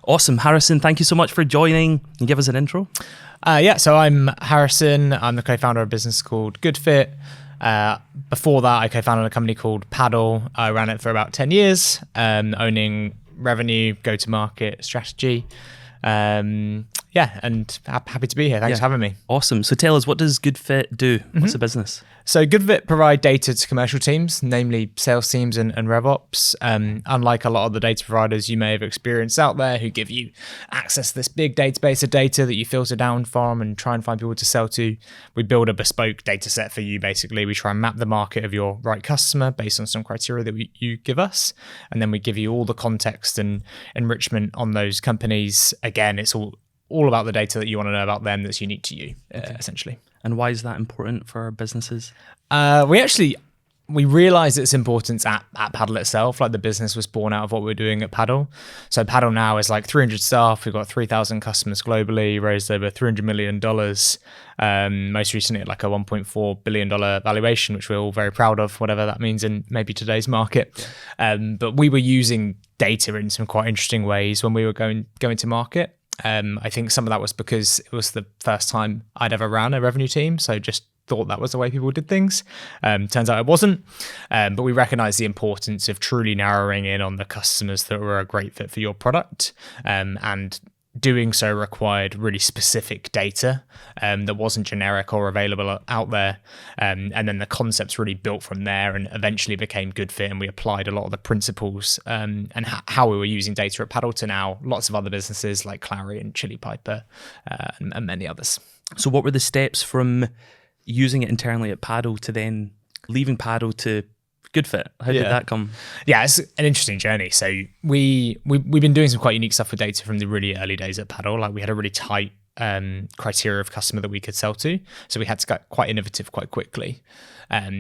Awesome. Harrison, thank you so much for joining. Can you give us an intro? So I'm Harrison. I'm the co-founder of a business called GoodFit. Before that, I co-founded a company called Paddle. I ran it for about 10 years, owning revenue, go-to-market strategy. And happy to be here. Thanks for having me. Awesome. So tell us, what does GoodFit do? What's the business? So GoodFit provide data to commercial teams, namely sales teams and RevOps. Unlike a lot of the data providers you may have experienced out there who give you access to this big database of data that you filter down from and try and find people to sell to, we build a bespoke data set for you, basically. We try and map the market of your right customer based on some criteria that you give us. And then we give you all the context and enrichment on those companies. Again, it's all about the data that you want to know about them that's unique to you, essentially. And why is that important for our businesses? We realized its importance at Paddle itself. Like, the business was born out of what we were doing at Paddle. So Paddle now is like 300 staff. We've got 3,000 customers globally, raised over $300 million. Most recently at like a $1.4 billion valuation, which we're all very proud of, whatever that means in maybe today's market. But we were using data in some quite interesting ways when we were going to market. I think some of that was because it was the first time I'd ever ran a revenue team, so just thought that was the way people did things. Turns out it wasn't, but we recognized the importance of truly narrowing in on the customers that were a great fit for your product, and doing so required really specific data that wasn't generic or available out there. And then the concepts really built from there and eventually became GoodFit, and we applied a lot of the principles and how we were using data at Paddle to now lots of other businesses like Clary and Chili Piper and many others. So what were the steps from using it internally at Paddle to then leaving Paddle to GoodFit? How did that come? Yeah, it's an interesting journey. So we've been doing some quite unique stuff with data from the really early days at Paddle. Like, we had a really tight criteria of customer that we could sell to, so we had to get quite innovative quite quickly.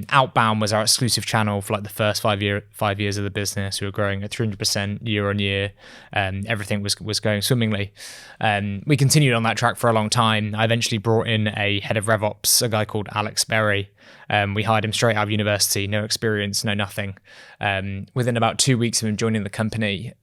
Outbound was our exclusive channel for like the first 5 years of the business. We were growing at 300% year on year, and everything was going swimmingly. We continued on that track for a long time. I eventually brought in a head of RevOps, a guy called Alex Berry. We hired him straight out of university, no experience, no nothing. Within about 2 weeks of him joining the company,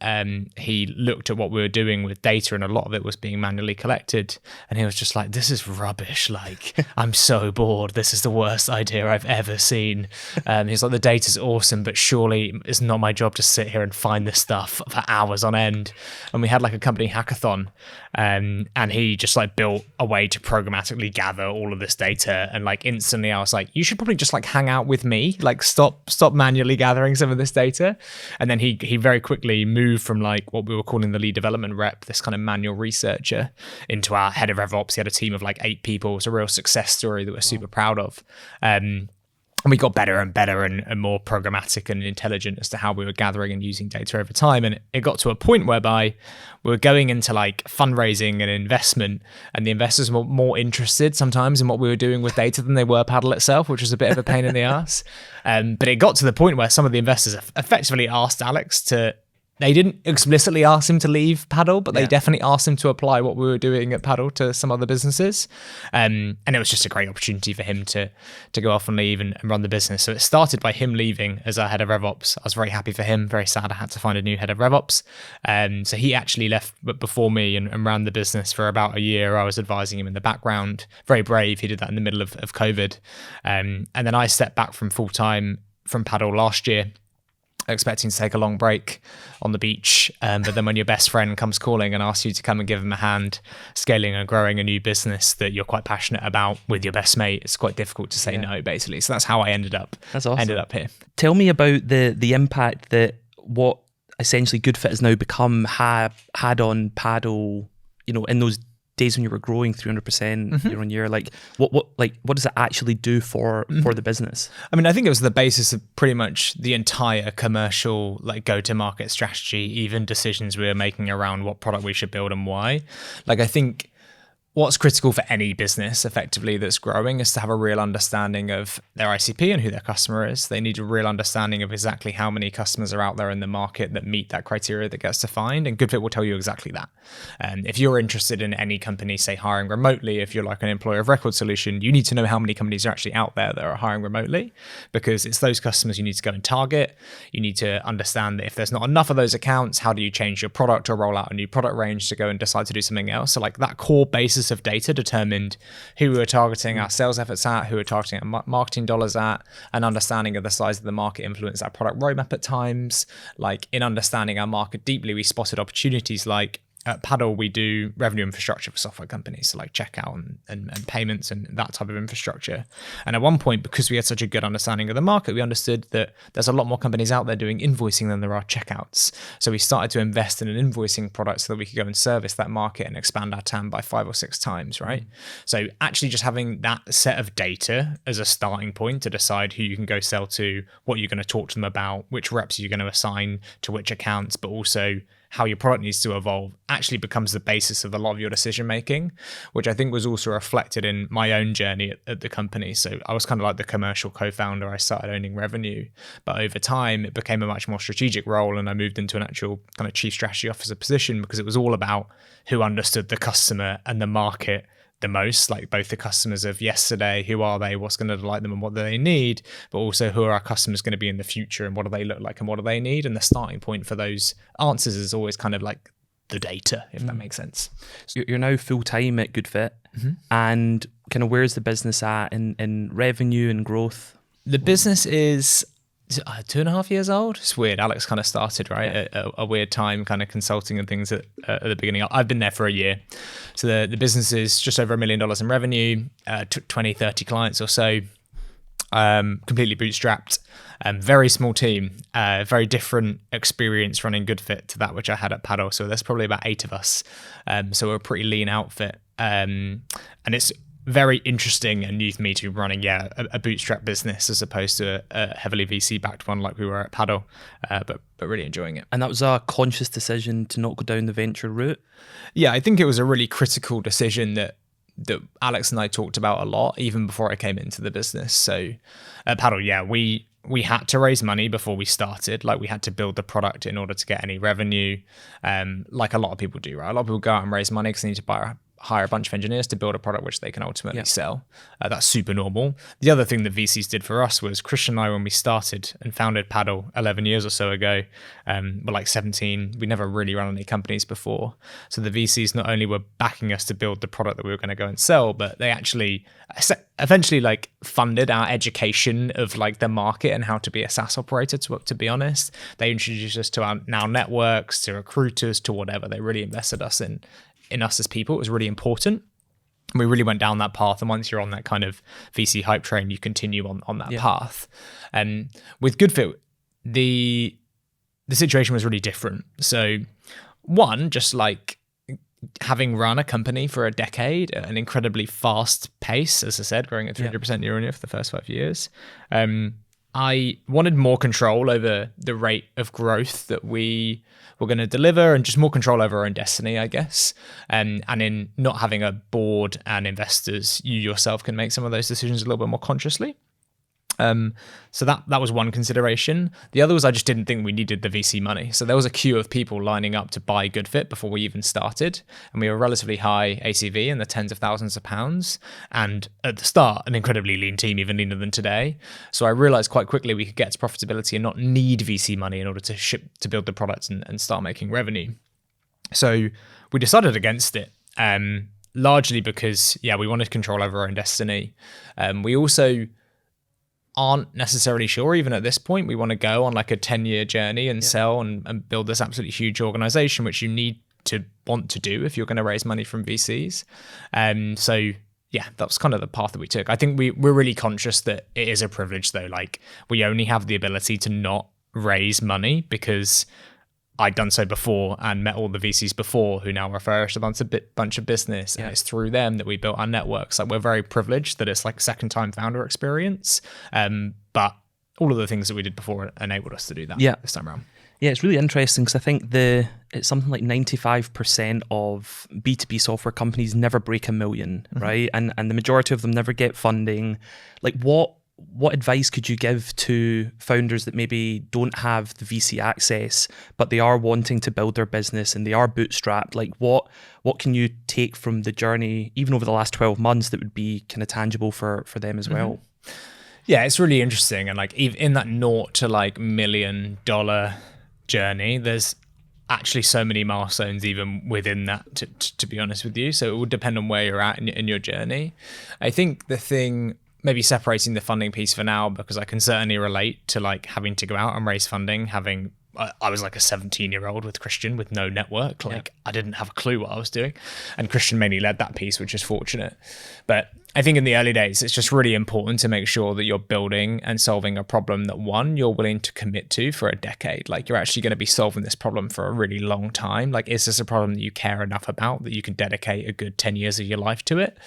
he looked at what we were doing with data, and a lot of it was being manually collected. And he was just like, this is rubbish. Like, I'm so bored. This is the worst idea I've ever seen. He's like, the data's awesome, but surely it's not my job to sit here and find this stuff for hours on end. And we had like a company hackathon, and he just like built a way to programmatically gather all of this data. And like instantly I was like, you should probably just like hang out with me, like stop manually gathering some of this data. And then he very quickly moved from like what we were calling the lead development rep, this kind of manual researcher, into our head of RevOps. He had a team of like 8 people. It was a real success story that we're super proud of. And we got better and better and more programmatic and intelligent as to how we were gathering and using data over time. And it got to a point whereby we were going into like fundraising and investment, and the investors were more interested sometimes in what we were doing with data than they were Paddle itself, which was a bit of a pain in the ass. But it got to the point where some of the investors effectively asked Alex to, they didn't explicitly ask him to leave Paddle, but they definitely asked him to apply what we were doing at Paddle to some other businesses. And it was just a great opportunity for him to go off and leave and run the business. So it started by him leaving as our head of RevOps. I was very happy for him, very sad I had to find a new head of RevOps. So he actually left before me and ran the business for about a year. I was advising him in the background. Very brave. He did that in the middle of COVID. And then I stepped back from full-time from Paddle last year, expecting to take a long break on the beach, but then when your best friend comes calling and asks you to come and give him a hand scaling and growing a new business that you're quite passionate about with your best mate, it's quite difficult to say no, basically. So that's how I ended up here. Tell me about the impact that what essentially GoodFit has now become had on Paddle, in those days when you were growing 300% year on year. Like what does it actually do for the business? I mean, I think it was the basis of pretty much the entire commercial like go-to-market strategy, even decisions we were making around what product we should build and why. Like, I think what's critical for any business effectively that's growing is to have a real understanding of their ICP and who their customer is. They need a real understanding of exactly how many customers are out there in the market that meet that criteria that gets defined. And GoodFit will tell you exactly that. If you're interested in any company, say hiring remotely, if you're like an employer of record solution, you need to know how many companies are actually out there that are hiring remotely, because it's those customers you need to go and target. You need to understand that if there's not enough of those accounts, how do you change your product or roll out a new product range to go and decide to do something else? So like that core basis of data determined who we were targeting our sales efforts at, who we were targeting our marketing dollars at, an understanding of the size of the market influenced our product roadmap at times. Like in understanding our market deeply, we spotted opportunities like at Paddle, we do revenue infrastructure for software companies, so like checkout and payments and that type of infrastructure. And at one point, because we had such a good understanding of the market, we understood that there's a lot more companies out there doing invoicing than there are checkouts. So we started to invest in an invoicing product so that we could go and service that market and expand our TAM by 5 or 6 times, right? So actually just having that set of data as a starting point to decide who you can go sell to, what you're going to talk to them about, which reps you're going to assign to which accounts, but also how your product needs to evolve actually becomes the basis of a lot of your decision making, which I think was also reflected in my own journey at the company. So I was kind of like the commercial co-founder. I started owning revenue, but over time it became a much more strategic role, and I moved into an actual kind of chief strategy officer position because it was all about who understood the customer and the market the most, like both the customers of yesterday, who are they, what's going to delight them and what do they need, but also who are our customers going to be in the future and what do they look like and what do they need. And the starting point for those answers is always kind of like the data, if that makes sense. So you're now full-time at GoodFit, and kind of where's the business at in revenue and growth? The business is 2.5 years old. It's weird. Alex kind of started right at a weird time, kind of consulting and things at the beginning. I've been there for a year. So the business is just over $1 million in revenue, 20, 30 clients or so, completely bootstrapped, very small team, very different experience running GoodFit to that which I had at Paddle. So there's probably about 8 of us. So we're a pretty lean outfit. And it's very interesting and new to me to be running, a bootstrap business as opposed to a heavily VC-backed one like we were at Paddle, but really enjoying it. And that was a conscious decision to not go down the venture route? Yeah, I think it was a really critical decision that Alex and I talked about a lot, even before I came into the business. So at Paddle, we had to raise money before we started. Like we had to build the product in order to get any revenue, like a lot of people do, right? A lot of people go out and raise money because they need to hire a bunch of engineers to build a product which they can ultimately sell. That's super normal. The other thing that VCs did for us was Christian and I, when we started and founded Paddle 11 years or so ago, we're like 17. We never really run any companies before. So the VCs not only were backing us to build the product that we were going to go and sell, but they actually eventually like funded our education of like the market and how to be a SaaS operator, to be honest. They introduced us to our now networks, to recruiters, to whatever. They really invested us in us as people. It was really important. We really went down that path, and once you're on that kind of VC hype train, you continue on that path. And with GoodFit, the situation was really different. So one, just like having run a company for a decade at an incredibly fast pace, as I said, growing at 300% year on year for the first 5 years, I wanted more control over the rate of growth that we were going to deliver and just more control over our own destiny, I guess. And in not having a board and investors, you yourself can make some of those decisions a little bit more consciously. So that was one consideration. The other was I just didn't think we needed the VC money. So there was a queue of people lining up to buy GoodFit before we even started. And we were relatively high ACV in the tens of thousands of pounds. And at the start, an incredibly lean team, even leaner than today. So I realized quite quickly we could get to profitability and not need VC money in order to build the product and start making revenue. So we decided against it, largely because, we wanted control over our own destiny. We also aren't necessarily sure, even at this point, we want to go on like a 10-year journey and sell and build this absolutely huge organization, which you need to want to do if you're going to raise money from VCs. So that's kind of the path that we took. I think we're really conscious that it is a privilege though. Like we only have the ability to not raise money because I'd done so before and met all the VCs before who now refer us to a bunch of business. And it's through them that we built our networks. Like we're very privileged that it's like second time founder experience. But all of the things that we did before enabled us to do that this time around. Yeah, it's really interesting because I think it's something like 95% of B2B software companies never break 1 million, right? And the majority of them never get funding. Like what advice could you give to founders that maybe don't have the VC access, but they are wanting to build their business and they are bootstrapped? Like what can you take from the journey, even over the last 12 months, that would be kind of tangible for them as well? Yeah, it's really interesting. And like in that naught to like $1 million journey, there's actually so many milestones even within that, to be honest with you. So it would depend on where you're at in your journey. I think the thing, maybe separating the funding piece for now, because I can certainly relate to like having to go out and raise funding, I was like a 17-year-old with Christian with no network. Like I didn't have a clue what I was doing. And Christian mainly led that piece, which is fortunate. But I think in the early days, it's just really important to make sure that you're building and solving a problem that, one, you're willing to commit to for a decade. Like you're actually going to be solving this problem for a really long time. Like, is this a problem that you care enough about that you can dedicate a good 10 years of your life to it?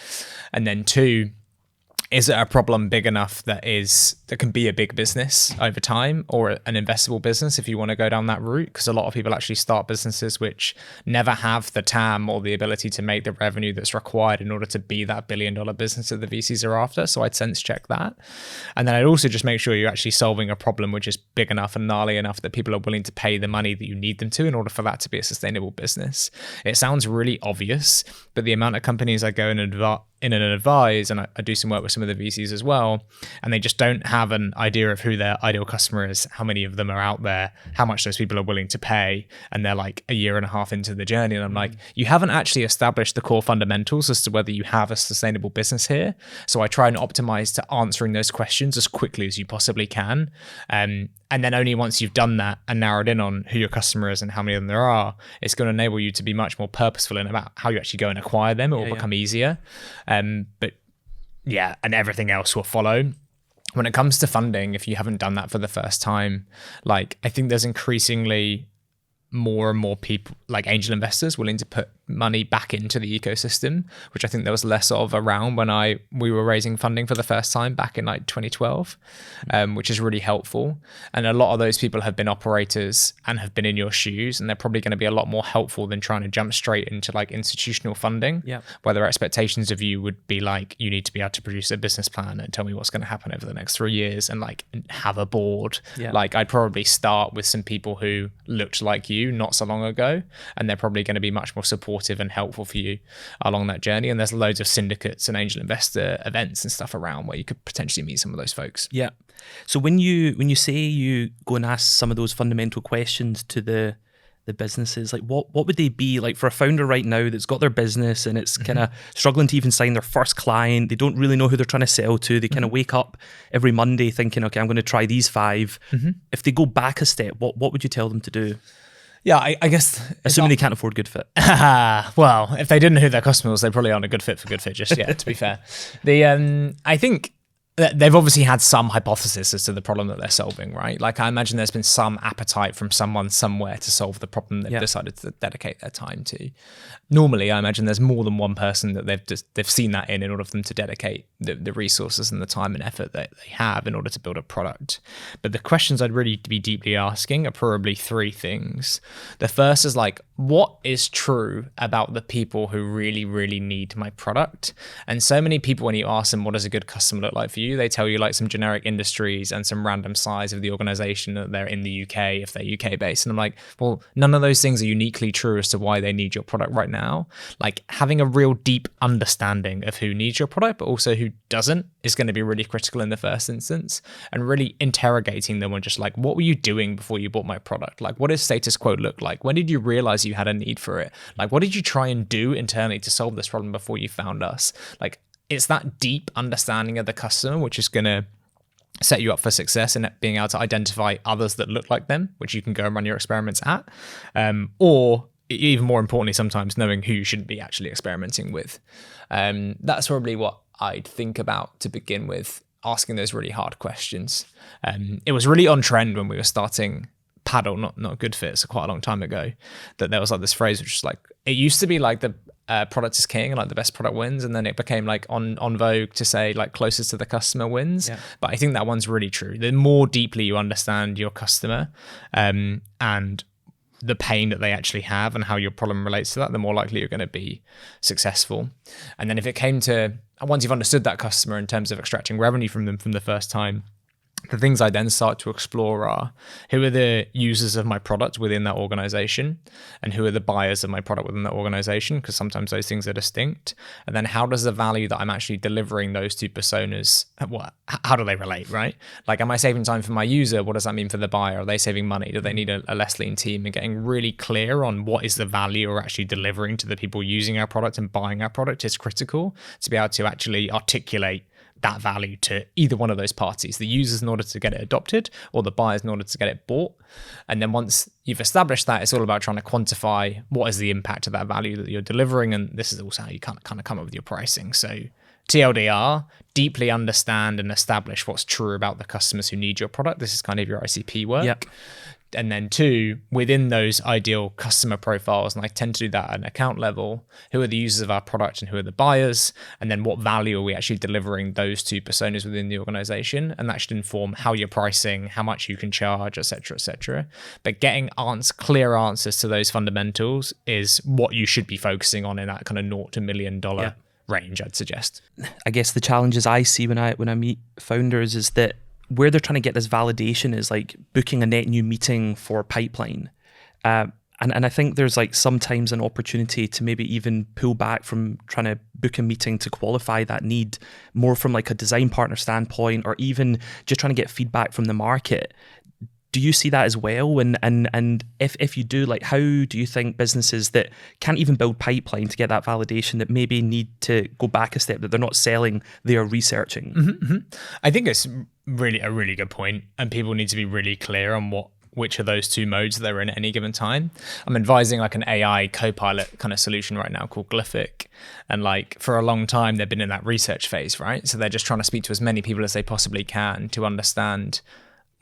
And then two, is it a problem big enough that can be a big business over time, or an investable business if you want to go down that route? Because a lot of people actually start businesses which never have the TAM or the ability to make the revenue that's required in order to be that $1 billion business that the VCs are after. So I'd sense check that. And then I'd also just make sure you're actually solving a problem which is big enough and gnarly enough that people are willing to pay the money that you need them to in order for that to be a sustainable business. It sounds really obvious, but the amount of companies I go and advise, and I do some work with some of the VCs as well, and they just don't have an idea of who their ideal customer is, how many of them are out there, how much those people are willing to pay, and they're like a year and a half into the journey, and I'm like, you haven't actually established the core fundamentals as to whether you have a sustainable business here. So I try and optimize to answering those questions as quickly as you possibly can, and then only once you've done that and narrowed in on who your customer is and how many of them there are, it's going to enable you to be much more purposeful in about how you actually go and acquire them. It will become easier. But yeah, and everything else will follow. When it comes to funding, if you haven't done that for the first time, like I think there's increasingly more and more people, like angel investors, willing to put money back into the ecosystem, which I think there was less of around when we were raising funding for the first time back in like 2012, which is really helpful. And a lot of those people have been operators and have been in your shoes, and they're probably going to be a lot more helpful than trying to jump straight into like institutional funding, where their expectations of you would be like, you need to be able to produce a business plan and tell me what's going to happen over the next 3 years and like have a board. Like I'd probably start with some people who looked like you not so long ago, and they're probably going to be much more supportive and helpful for you along that journey. And there's loads of syndicates and angel investor events and stuff around where you could potentially meet some of those folks. Yeah. So when you say you go and ask some of those fundamental questions to the businesses, like what would they be? Like for a founder right now that's got their business and it's kind of struggling to even sign their first client, they don't really know who they're trying to sell to, they kind of wake up every Monday thinking, okay, I'm going to try these 5. If they go back a step, what would you tell them to do? Yeah, I guess... Assuming they can't afford Good Fit. Well, if they didn't know who their customer was, they probably aren't a good fit for Good Fit just yet, to be fair. I think they've obviously had some hypothesis as to the problem that they're solving, right? Like I imagine there's been some appetite from someone somewhere to solve the problem they've decided to dedicate their time to. Normally, I imagine there's more than one person that they've seen that in order for them to dedicate the resources and the time and effort that they have in order to build a product. But the questions I'd really be deeply asking are probably 3 things. The first is like, what is true about the people who really, really need my product? And so many people, when you ask them, what does a good customer look like for you? They tell you like some generic industries and some random size of the organization that they're in the UK, if they're UK based. And I'm like, well, none of those things are uniquely true as to why they need your product right now. Like having a real deep understanding of who needs your product, but also who doesn't, is going to be really critical in the first instance. And really interrogating them on just like, what were you doing before you bought my product? Like, what does status quo look like? When did you realize you had a need for it? Like, what did you try and do internally to solve this problem before you found us? Like, it's that deep understanding of the customer which is going to set you up for success in being able to identify others that look like them, which you can go and run your experiments at, or even more importantly, sometimes knowing who you shouldn't be actually experimenting with. That's probably what I'd think about to begin with, asking those really hard questions. It was really on trend when we were starting Paddle, not Good Fit, so quite a long time ago, that there was like this phrase which was like, it used to be like the product is king and like the best product wins, and then it became like on vogue to say like closest to the customer wins. But I think that one's really true. The more deeply you understand your customer and the pain that they actually have and how your problem relates to that, the more likely you're going to be successful. And then if it came to, once you've understood that customer in terms of extracting revenue from them from the first time, the things I then start to explore are, who are the users of my product within that organization, and who are the buyers of my product within that organization, because sometimes those things are distinct. And then how does the value that I'm actually delivering those two personas, how do they relate, right? Like, am I saving time for my user? What does that mean for the buyer? Are they saving money? Do they need a less lean team? And getting really clear on what is the value we're actually delivering to the people using our product and buying our product is critical to be able to actually articulate that value to either one of those parties, the users in order to get it adopted, or the buyers in order to get it bought. And then once you've established that, it's all about trying to quantify what is the impact of that value that you're delivering. And this is also how you kind of come up with your pricing. So TLDR, deeply understand and establish what's true about the customers who need your product. This is kind of your ICP work. Yep. And then 2, within those ideal customer profiles, and I tend to do that at an account level, who are the users of our product and who are the buyers? And then what value are we actually delivering those two personas within the organization? And that should inform how you're pricing, how much you can charge, et cetera, et cetera. But getting clear answers to those fundamentals is what you should be focusing on in that kind of $0 to $1 million range, I'd suggest. I guess the challenges I see when I meet founders is that where they're trying to get this validation is like booking a net new meeting for pipeline. And I think there's like sometimes an opportunity to maybe even pull back from trying to book a meeting to qualify that need more from like a design partner standpoint, or even just trying to get feedback from the market. Do you see that as well? And if you do, like, how do you think businesses that can't even build pipeline to get that validation, that maybe need to go back a step, that they're not selling, they are researching? Mm-hmm. I think it's really a really good point, and people need to be really clear on which of those two modes they're in at any given time. I'm advising like an AI co-pilot kind of solution right now called Glyphic. And like for a long time, they've been in that research phase, right? So they're just trying to speak to as many people as they possibly can to understand,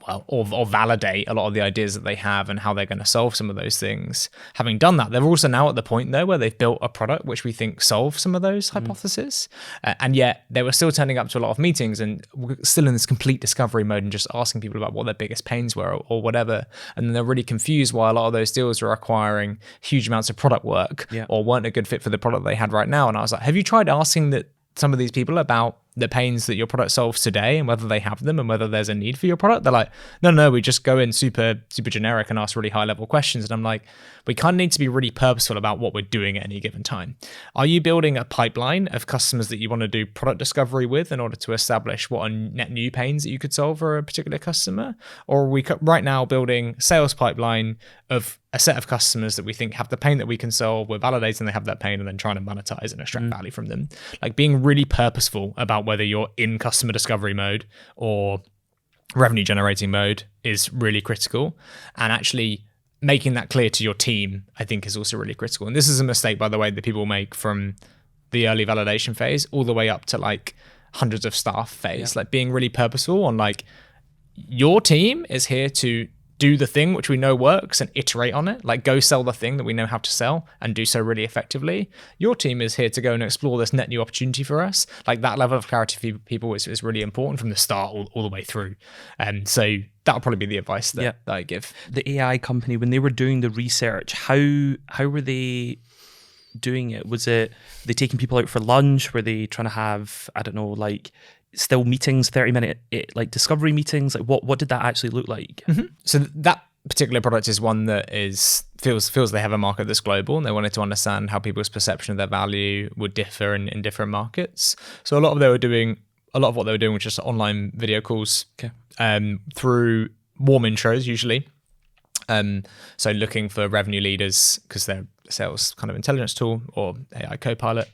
well, or validate a lot of the ideas that they have and how they're going to solve some of those things. Having done that, they're also now at the point though where they've built a product which we think solves some of those hypotheses. And yet they were still turning up to a lot of meetings and we're still in this complete discovery mode and just asking people about what their biggest pains were or whatever. And then they're really confused why a lot of those deals are requiring huge amounts of product work or weren't a good fit for the product they had right now. And I was like, have you tried asking some of these people about the pains that your product solves today and whether they have them and whether there's a need for your product? They're like, no, we just go in super generic and ask really high level questions. And I'm like, we kind of need to be really purposeful about what we're doing at any given time. Are you building a pipeline of customers that you want to do product discovery with in order to establish what are net new pains that you could solve for a particular customer? Or are we right now building sales pipeline of a set of customers that we think have the pain that we can solve, we're validating they have that pain, and then trying to monetize and extract value from them? Like, being really purposeful about whether you're in customer discovery mode or revenue generating mode is really critical. And actually making that clear to your team, I think, is also really critical. And this is a mistake, by the way, that people make from the early validation phase all the way up to like hundreds of staff phase. Like, being really purposeful on like, your team is here to do the thing which we know works and iterate on it. Like, go sell the thing that we know how to sell and do so really effectively. Your team is here to go and explore this net new opportunity for us. Like, that level of clarity for people is really important from the start all the way through. And so that'll probably be the advice that I give. The AI company, when they were doing the research, how were they doing it? Was it they taking people out for lunch? Were they trying to have, I don't know, like still meetings, 30-minute like discovery meetings? Like, what did that actually look like? Mm-hmm. So that particular product is one that feels they have a market that's global, and they wanted to understand how people's perception of their value would differ in different markets. So a lot of what they were doing was just online video calls through warm intros usually. So looking for revenue leaders because they're a sales kind of intelligence tool or AI co-pilot.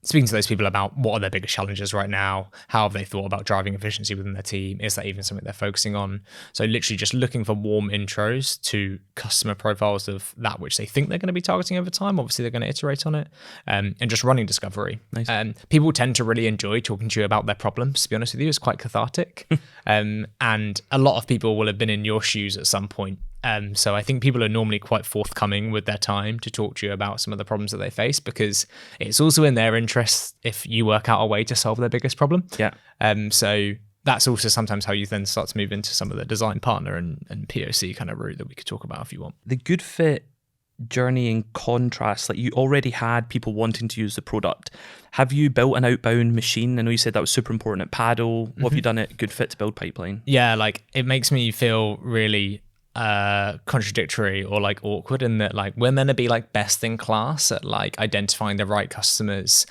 Speaking to those people about what are their biggest challenges right now, how have they thought about driving efficiency within their team, is that even something they're focusing on? So literally just looking for warm intros to customer profiles of that which they think they're going to be targeting over time. Obviously, they're going to iterate on it, and just running discovery. Nice. People tend to really enjoy talking to you about their problems, to be honest with you. It's quite cathartic. And a lot of people will have been in your shoes at some point So I think people are normally quite forthcoming with their time to talk to you about some of the problems that they face, because it's also in their interest if you work out a way to solve their biggest problem. Yeah. So that's also sometimes how you then start to move into some of the design partner and POC kind of route that we could talk about if you want. The good fit journey in contrast, like you already had people wanting to use the product. Have you built an outbound machine? I know you said that was super important at Paddle. What have you done at Good Fit to build pipeline? Yeah, like it makes me feel really contradictory or like awkward in that like we're meant to be like best in class at like identifying the right customers,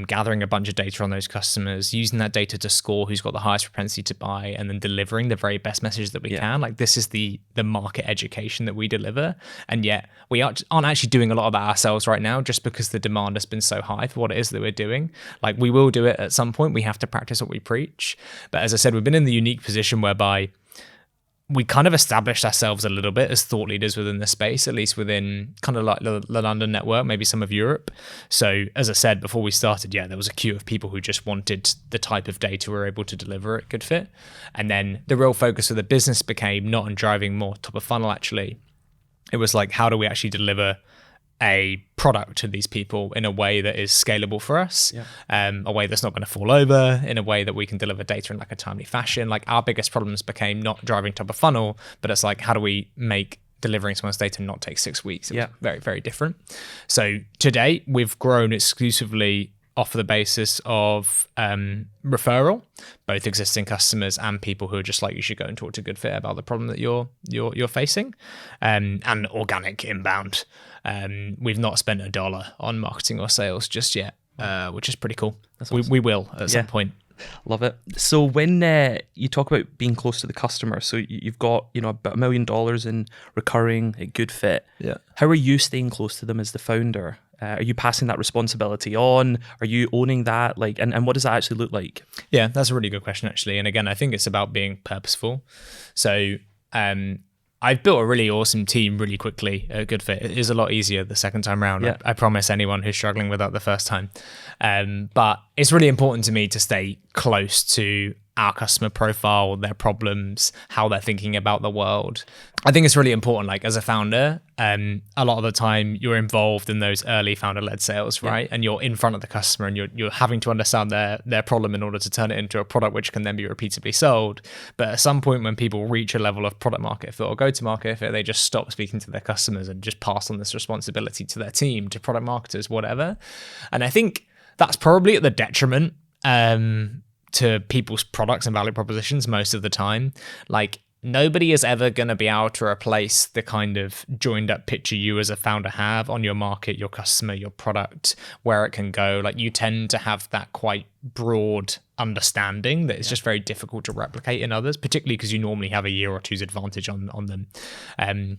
gathering a bunch of data on those customers, using that data to score who's got the highest propensity to buy, and then delivering the very best message that we can. Like this is the market education that we deliver, and yet we aren't actually doing a lot of that ourselves right now, just because the demand has been so high for what it is that we're doing. Like we will do it at some point. We have to practice what we preach, but as I said, we've been in the unique position whereby we kind of established ourselves a little bit as thought leaders within the space, at least within kind of like the London network, maybe some of Europe. So as I said, before we started, there was a queue of people who just wanted the type of data we were able to deliver at Good Fit. And then the real focus of the business became not on driving more top of funnel, actually. It was like, how do we actually deliver a product to these people in a way that is scalable for us, a way that's not going to fall over, in a way that we can deliver data in like a timely fashion. Like our biggest problems became not driving top of funnel, but it's like, how do we make delivering someone's data not take 6 weeks? It was very, very different. So today we've grown exclusively off the basis of referral, both existing customers and people who are just like, you should go and talk to Good Fit about the problem that you're facing, and organic inbound. We've not spent $1 on marketing or sales just yet, which is pretty cool. Awesome. We will at some point. Love it. So when you talk about being close to the customer, so you've got about $1 million in recurring at Good Fit. Yeah. How are you staying close to them as the founder? Are you passing that responsibility on? Are you owning that? Like, and what does that actually look like? Yeah, that's a really good question, actually. And again, I think it's about being purposeful. So I've built a really awesome team really quickly at Good Fit. It is a lot easier the second time around. Yeah. I promise anyone who's struggling with that the first time. But it's really important to me to stay close to our customer profile, their problems, how they're thinking about the world. I think it's really important, like as a founder, a lot of the time you're involved in those early founder-led sales, right? And you're in front of the customer and you're having to understand their problem in order to turn it into a product which can then be repeatedly sold. But at some point when people reach a level of product market fit or go-to-market fit, they just stop speaking to their customers and just pass on this responsibility to their team, to product marketers, whatever. And I think that's probably at the detriment to people's products and value propositions most of the time. Like nobody is ever going to be able to replace the kind of joined up picture you as a founder have on your market, your customer, your product, where it can go. Like you tend to have that quite broad understanding that it's just very difficult to replicate in others, particularly because you normally have a year or two's advantage on them.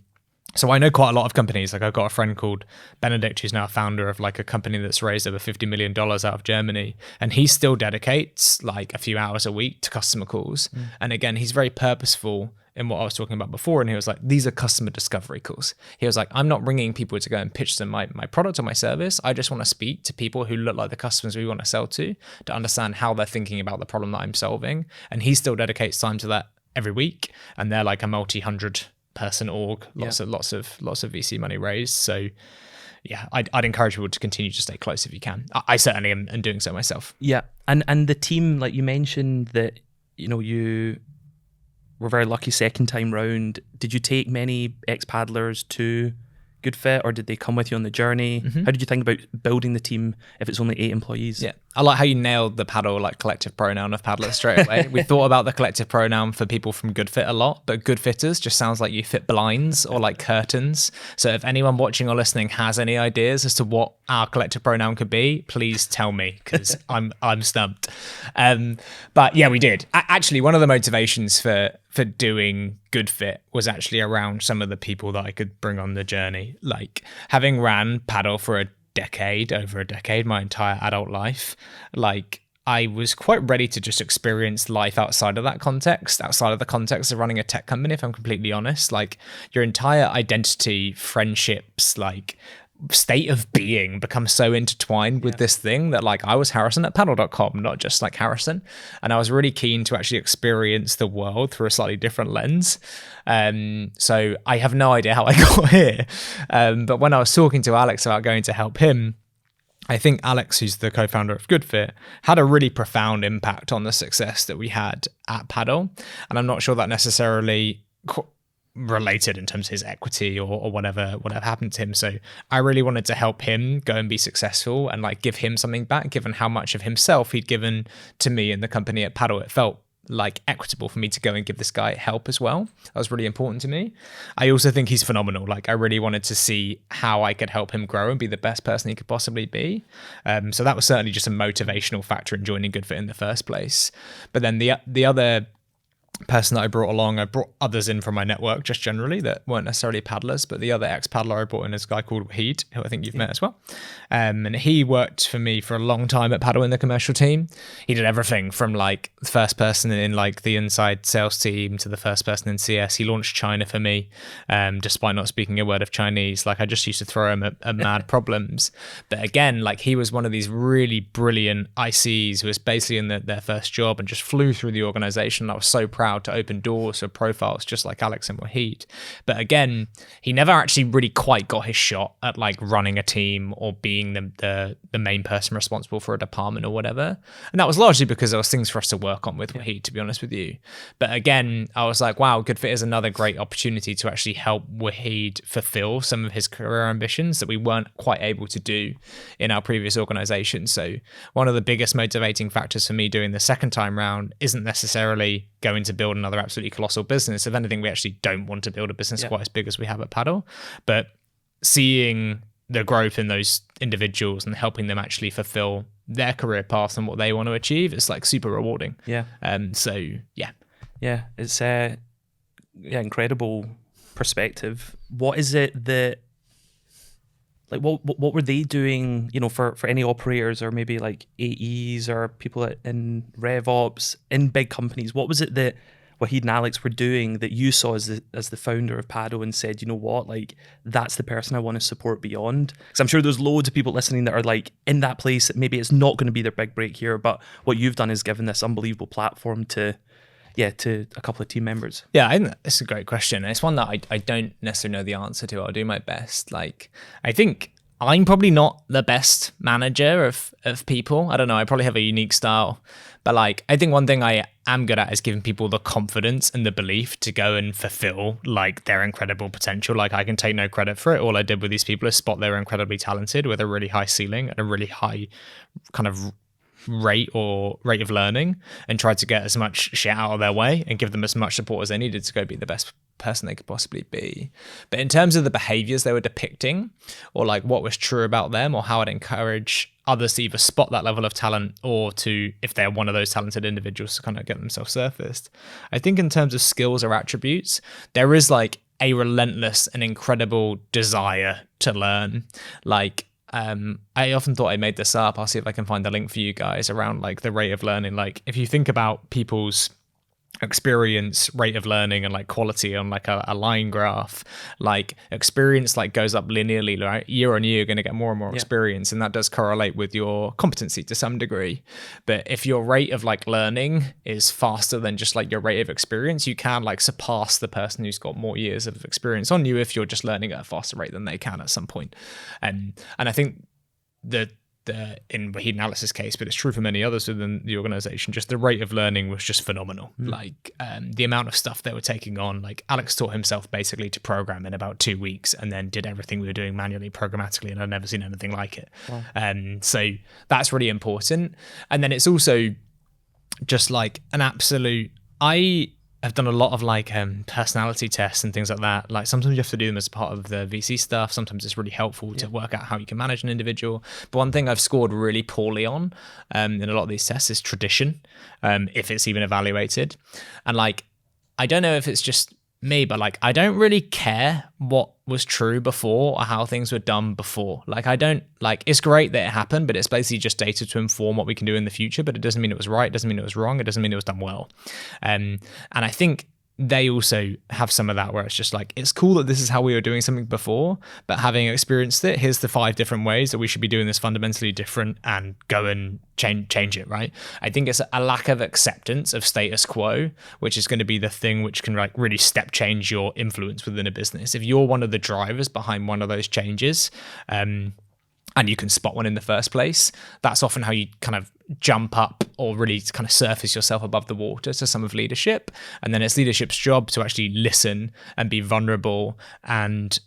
So I know quite a lot of companies. Like I've got a friend called Benedict, who's now a founder of like a company that's raised over $50 million out of Germany. And he still dedicates like a few hours a week to customer calls. And again, he's very purposeful in what I was talking about before. And he was like, these are customer discovery calls. He was like, I'm not ringing people to go and pitch them my product or my service. I just want to speak to people who look like the customers we want to sell to understand how they're thinking about the problem that I'm solving. And he still dedicates time to that every week. And they're like a multi-100 person org, lots of VC money raised. So yeah, I'd encourage people to continue to stay close if you can. I certainly am doing so myself. Yeah, and the team, like you mentioned that you were very lucky second time round. Did you take many ex-paddlers to Good Fit, or did they come with you on the journey? How did you think about building the team if it's only 8 employees? Yeah, I like how you nailed the paddle like collective pronoun of paddlers straight away. We thought about the collective pronoun for people from Good Fit a lot, but Good Fitters just sounds like you fit blinds or like curtains. So if anyone watching or listening has any ideas as to what our collective pronoun could be, please tell me, because I'm stumped. But yeah, we did. Actually, one of the motivations for doing Good Fit was actually around some of the people that I could bring on the journey. Like having ran paddle for over a decade, my entire adult life, like I was quite ready to just experience life outside of that context, outside of the context of running a tech company, if I'm completely honest. Like your entire identity, friendships, like state of being becomes so intertwined with this thing that like I was Harrison at paddle.com, not just like Harrison. And I was really keen to actually experience the world through a slightly different lens. So I have no idea how I got here. But when I was talking to Alex about going to help him, I think Alex, who's the co-founder of GoodFit, had a really profound impact on the success that we had at Paddle. And I'm not sure that necessarily related in terms of his equity or whatever happened to him. So I really wanted to help him go and be successful and like give him something back, given how much of himself he'd given to me and the company at Paddle. It felt like equitable for me to go and give this guy help as well. That was really important to me. I also think he's phenomenal. Like I really wanted to see how I could help him grow and be the best person he could possibly be. So that was certainly just a motivational factor in joining GoodFit in the first place. But then the other person that I brought along, I brought others in from my network just generally that weren't necessarily paddlers, but the other ex-paddler I brought in is a guy called Wahid, who I think you've met as well. And he worked for me for a long time at Paddle in the commercial team. He did everything from like the first person in like the inside sales team to the first person in CS. He launched China for me, despite not speaking a word of Chinese. Like I just used to throw him at mad problems. But again, like he was one of these really brilliant ICs who was basically in their first job and just flew through the organization. I was so proud to open doors for profiles just like Alex and Wahid. But again, he never actually really quite got his shot at like running a team or being the main person responsible for a department or whatever. And that was largely because there was things for us to work on with Wahid, to be honest with you. But again, I was like, wow, GoodFit is another great opportunity to actually help Wahid fulfill some of his career ambitions that we weren't quite able to do in our previous organization. So one of the biggest motivating factors for me doing the second time round isn't necessarily going to build another absolutely colossal business. If anything, we actually don't want to build a business quite as big as we have at Paddle, but seeing the growth in those individuals and helping them actually fulfill their career path and what they want to achieve, it's like super rewarding. It's incredible perspective. What is it that, like, what were they doing, you know, for any operators or maybe like AEs or people in RevOps in big companies? What was it that Wahid and Alex were doing that you saw as the founder of Paddle and said, you know what, like that's the person I want to support beyond? Because I'm sure there's loads of people listening that are like in that place that maybe it's not going to be their big break here, but what you've done is given this unbelievable platform to a couple of team members. Yeah, I think it's a great question. It's one that I don't necessarily know the answer to. I'll do my best. Like, I think I'm probably not the best manager of people. I don't know. I probably have a unique style. But like, I think one thing I am good at is giving people the confidence and the belief to go and fulfill like their incredible potential. Like I can take no credit for it. All I did with these people is spot they were incredibly talented with a really high ceiling and a really high kind of rate of learning, and tried to get as much shit out of their way and give them as much support as they needed to go be the best person they could possibly be. But in terms of the behaviors they were depicting, or like what was true about them, or how I'd encourage others to either spot that level of talent or to, if they're one of those talented individuals, to kind of get themselves surfaced. I think in terms of skills or attributes, there is like a relentless and incredible desire to learn. Like, I often thought I made this up. I'll see if I can find the link for you guys around like the rate of learning. Like if you think about people's experience rate of learning and like quality on like a line graph, like experience like goes up linearly, right? Year on year, you're going to get more and more experience, and that does correlate with your competency to some degree. But if your rate of like learning is faster than just like your rate of experience, you can like surpass the person who's got more years of experience on you if you're just learning at a faster rate than they can at some point. And I think that in Wahid and Alex's case, but it's true for many others within the organization, just the rate of learning was just phenomenal. Like the amount of stuff they were taking on, like Alex taught himself basically to program in about 2 weeks and then did everything we were doing manually, programmatically, and I'd never seen anything like it. Wow. So that's really important. And then it's also just like an absolute, I've done a lot of like personality tests and things like that. Like sometimes you have to do them as part of the VC stuff. Sometimes it's really helpful to work out how you can manage an individual. But one thing I've scored really poorly on in a lot of these tests is tradition, if it's even evaluated. And like, I don't know if it's just me, but like, I don't really care what was true before or how things were done before. Like, I don't like, it's great that it happened, but it's basically just data to inform what we can do in the future, but it doesn't mean it was right. It doesn't mean it was wrong. It doesn't mean it was done well. And I think they also have some of that where it's just like, it's cool that this is how we were doing something before, but having experienced it, here's the 5 different ways that we should be doing this fundamentally different, and go and change it, right? I think it's a lack of acceptance of status quo, which is going to be the thing which can like really step change your influence within a business. If you're one of the drivers behind one of those changes, and you can spot one in the first place, that's often how you kind of jump up or really kind of surface yourself above the water to some of leadership. And then it's leadership's job to actually listen and be vulnerable and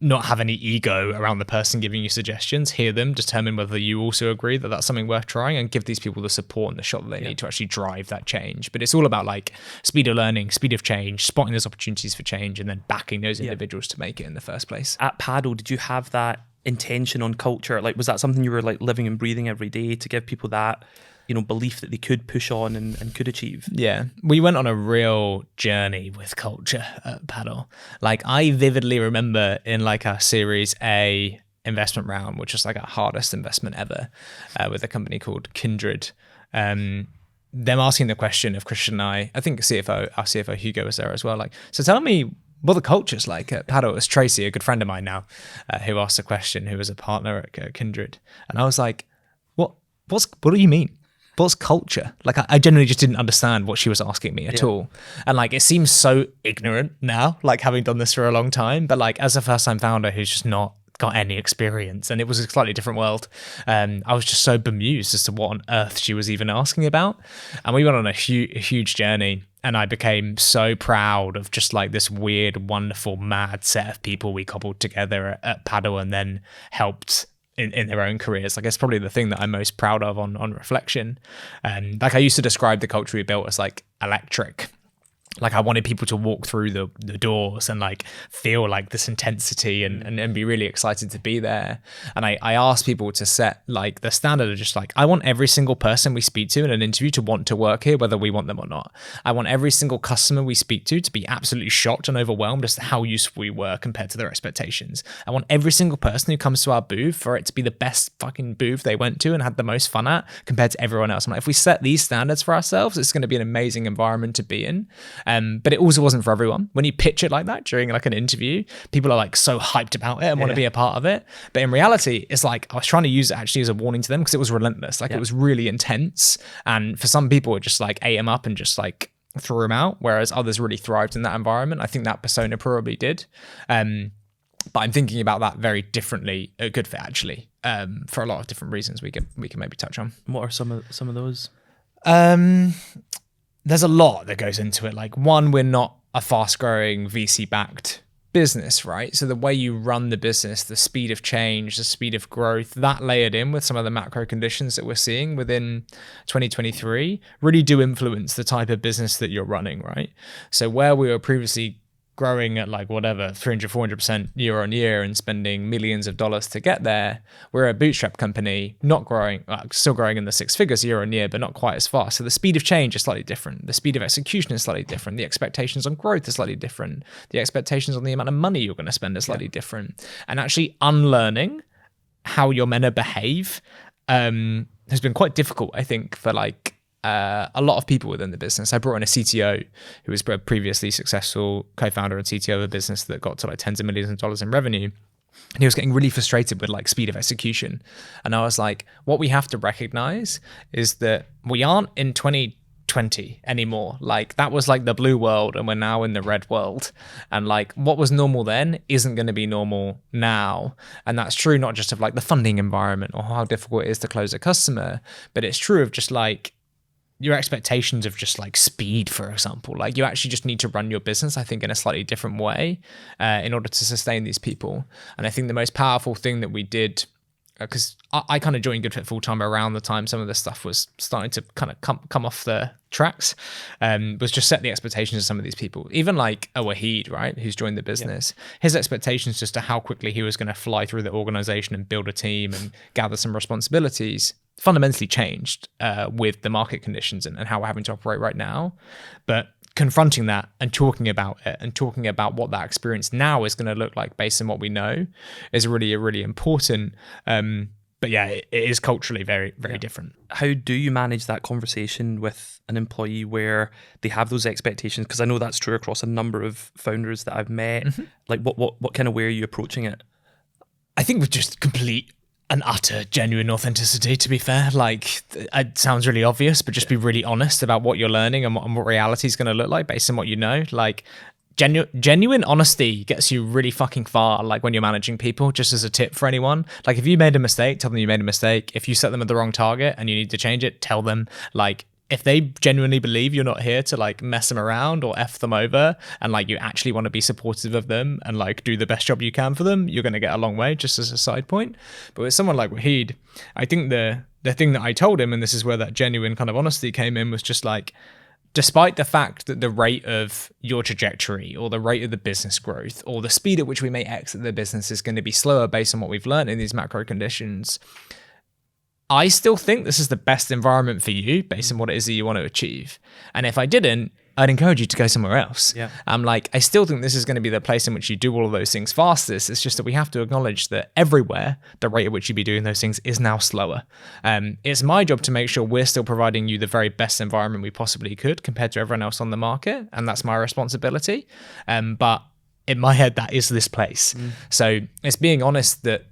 not have any ego around the person giving you suggestions, hear them, determine whether you also agree that that's something worth trying, and give these people the support and the shot that they need to actually drive that change. But it's all about like speed of learning, speed of change, spotting those opportunities for change, and then backing those individuals to make it in the first place. At Paddle, did you have that intention on culture? Like, was that something you were like living and breathing every day to give people that, you know, belief that they could push on and could achieve? Yeah, we went on a real journey with culture at Paddle. Like, I vividly remember in like our Series A investment round, which was like our hardest investment ever, with a company called Kindred, them asking the question of Christian and I think our CFO Hugo was there as well, like, so tell me what the culture's like at Paddle. It was Tracy, a good friend of mine now, who asked the question, who was a partner at Kindred. And I was like, what do you mean? What's culture? Like, I genuinely just didn't understand what she was asking me at all. And like, it seems so ignorant now, like having done this for a long time, but like as a first time founder who's just not got any experience, and it was a slightly different world, I was just so bemused as to what on earth she was even asking about. And we went on a huge journey, and I became so proud of just like this weird, wonderful, mad set of people we cobbled together at Paddle, and then helped in their own careers. Like, it's probably the thing that I'm most proud of on reflection. And like, I used to describe the culture we built as like electric. Like, I wanted people to walk through the doors and like feel like this intensity and be really excited to be there. And I asked people to set like the standard of just like, I want every single person we speak to in an interview to want to work here, whether we want them or not. I want every single customer we speak to be absolutely shocked and overwhelmed as to how useful we were compared to their expectations. I want every single person who comes to our booth for it to be the best fucking booth they went to and had the most fun at compared to everyone else. I'm like, if we set these standards for ourselves, it's going to be an amazing environment to be in. But it also wasn't for everyone. When you pitch it like that during like an interview, people are like so hyped about it and want to be a part of it. But in reality, it's like, I was trying to use it actually as a warning to them because it was relentless. Like, it was really intense. And for some people, it just like ate them up and just like threw them out. Whereas others really thrived in that environment. I think that persona probably did. But I'm thinking about that very differently at Good Fit actually, for a lot of different reasons we can maybe touch on. What are some of those? There's a lot that goes into it. Like, one, we're not a fast-growing VC-backed business, right? So the way you run the business, the speed of change, the speed of growth, that layered in with some of the macro conditions that we're seeing within 2023 really do influence the type of business that you're running, right? So where we were previously growing at like whatever 300-400% year on year and spending millions of dollars to get there, we're a bootstrap company, not growing, still growing in the 6 figures year on year, but not quite as fast. So the speed of change is slightly different. The speed of execution is slightly different. The expectations on growth is slightly different. The expectations on the amount of money you're going to spend is slightly different. And actually unlearning how you're meant to behave has been quite difficult, I think, for like a lot of people within the business. I brought in a CTO who was a previously successful co-founder and CTO of a business that got to like tens of millions of dollars in revenue. And he was getting really frustrated with like speed of execution. And I was like, what we have to recognize is that we aren't in 2020 anymore. Like, that was like the blue world and we're now in the red world. And like, what was normal then isn't going to be normal now. And that's true not just of like the funding environment or how difficult it is to close a customer, but it's true of just like your expectations of just like speed, for example. Like, you actually just need to run your business, I think, in a slightly different way in order to sustain these people. And I think the most powerful thing that we did, because I kind of joined Good Fit full-time around the time some of this stuff was starting to kind of come off the tracks, was just set the expectations of some of these people. Even like a Wahid, right, who's joined the business, his expectations just to how quickly he was going to fly through the organization and build a team and gather some responsibilities fundamentally changed with the market conditions and how we're having to operate right now. But confronting that and talking about it and talking about what that experience now is going to look like based on what we know is really important. But yeah, it is culturally very, very different. How do you manage that conversation with an employee where they have those expectations? Because I know that's true across a number of founders that I've met. Like what kind of way are you approaching it? I think with just complete and utter genuine authenticity, to be fair. Like, it sounds really obvious, but just be really honest about what you're learning and what reality is going to look like based on what you know. Like, genuine honesty gets you really fucking far, like when you're managing people. Just as a tip for anyone, like, if you made a mistake, tell them you made a mistake. If you set them at the wrong target and you need to change it, tell them. Like, if they genuinely believe you're not here to like mess them around or F them over, and like you actually want to be supportive of them and like do the best job you can for them, you're going to get a long way, just as a side point. But with someone like Wahid, I think the thing that I told him, and this is where that genuine kind of honesty came in, was just like, despite the fact that the rate of your trajectory or the rate of the business growth or the speed at which we may exit the business is going to be slower based on what we've learned in these macro conditions, I still think this is the best environment for you based on what it is that you want to achieve. And if I didn't, I'd encourage you to go somewhere else. Yeah. I'm like, I still think this is going to be the place in which you do all of those things fastest. It's just that we have to acknowledge that everywhere, the rate at which you be doing those things is now slower. It's my job to make sure we're still providing you the very best environment we possibly could compared to everyone else on the market. And that's my responsibility. But in my head, that is this place. So it's being honest that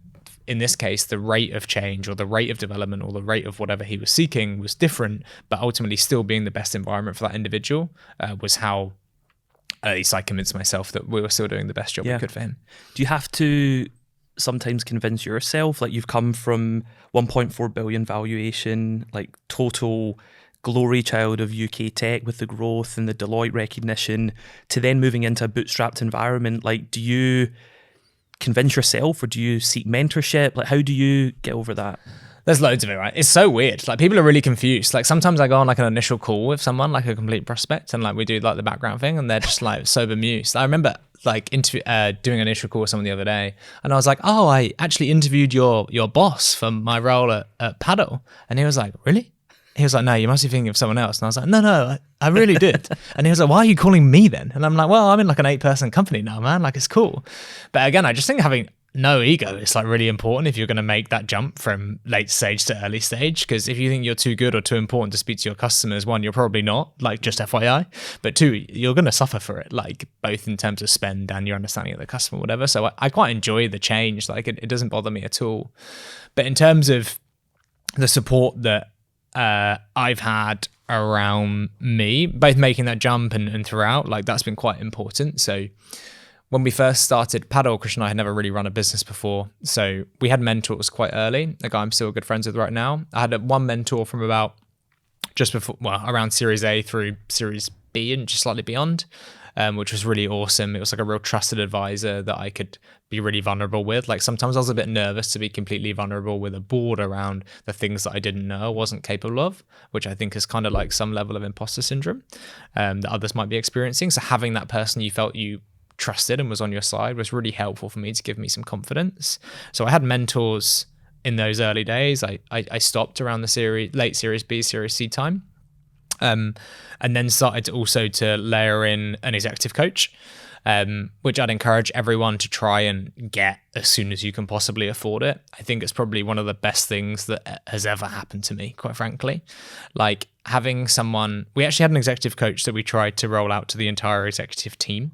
in this case, the rate of change or the rate of development or the rate of whatever he was seeking was different, but ultimately still being the best environment for that individual was how, at least I convinced myself that we were still doing the best job we could for him. Do you have to sometimes convince yourself, like you've come from 1.4 billion valuation, like total glory child of UK tech with the growth and the Deloitte recognition, to then moving into a bootstrapped environment? Like, do you convince yourself or do you seek mentorship? Like, how do you get over that? There's loads of it, right? It's so weird. Like, people are really confused. Like, sometimes I go on like an initial call with someone, like a complete prospect, and like we do like the background thing, and they're just like so bemused. I remember like doing an initial call with someone the other day, and I was like, "Oh, I actually interviewed your boss for my role at Paddle," and he was like, "Really?" He was like, "No, you must be thinking of someone else." And I was like, No, I really did. And he was like, "Why are you calling me then?" And I'm like, "Well, I'm in like an 8-person company now, man. Like, it's cool." But again, I just think having no ego is like really important if you're going to make that jump from late stage to early stage. Because if you think you're too good or too important to speak to your customers, one, you're probably not, like, just FYI. But two, you're going to suffer for it, like both in terms of spend and your understanding of the customer, whatever. So I quite enjoy the change. Like, it doesn't bother me at all. But in terms of the support that I've had around me, both making that jump and throughout, like, that's been quite important. So when we first started Paddle, Christian and I had never really run a business before. So we had mentors quite early, a guy I'm still good friends with right now. I had one mentor from about just before, well, around Series A through Series B and just slightly beyond, which was really awesome. It was like a real trusted advisor that I could be really vulnerable with. Like, sometimes I was a bit nervous to be completely vulnerable with a board around the things that I didn't know, wasn't capable of, which I think is kind of like some level of imposter syndrome that others might be experiencing. So having that person you felt you trusted and was on your side was really helpful for me to give me some confidence. So I had mentors in those early days. I stopped around the late Series B, Series C time. And then started to layer in an executive coach, which I'd encourage everyone to try and get as soon as you can possibly afford it. I think it's probably one of the best things that has ever happened to me, quite frankly. Like, having someone, we actually had an executive coach that we tried to roll out to the entire executive team.